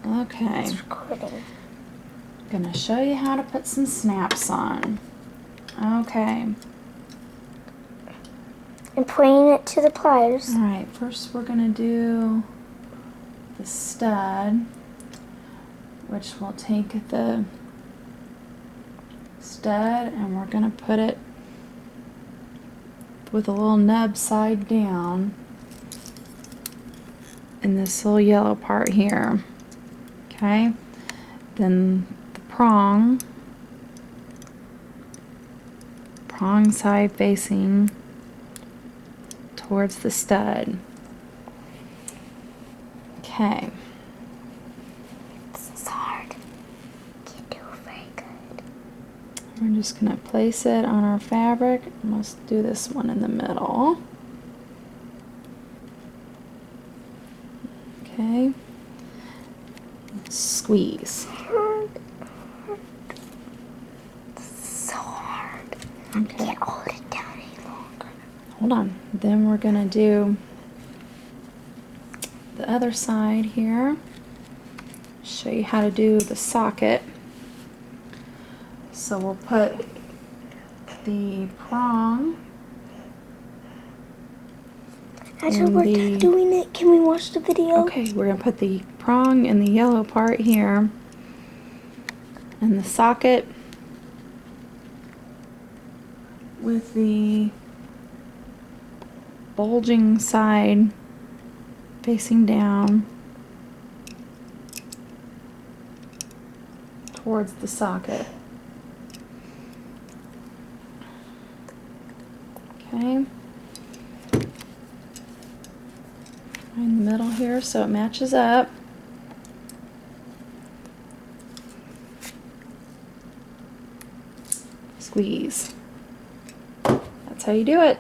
Okay. It's recording. Gonna show you how to put some snaps on. Okay. And pointing it to the pliers. Alright, first we're gonna do the stud, which will take the stud and we're gonna put it with a little nub side down in this little yellow part here. Okay, then the prong side facing towards the stud. Okay. This is hard. Can't do it very good. We're just going to place it on our fabric. Let's do this one in the middle. Okay. Squeeze. This is so hard. Okay. I can't hold it down any longer. Hold on. Then we're going to do the other side here. Show you how to do the socket. So we'll put the prong. As we're doing it, can we watch the video? Okay, we're going to put the prong in the yellow part here. And the socket with the bulging side facing down towards the socket. Okay. In the middle here so it matches up. Squeeze. That's how you do it.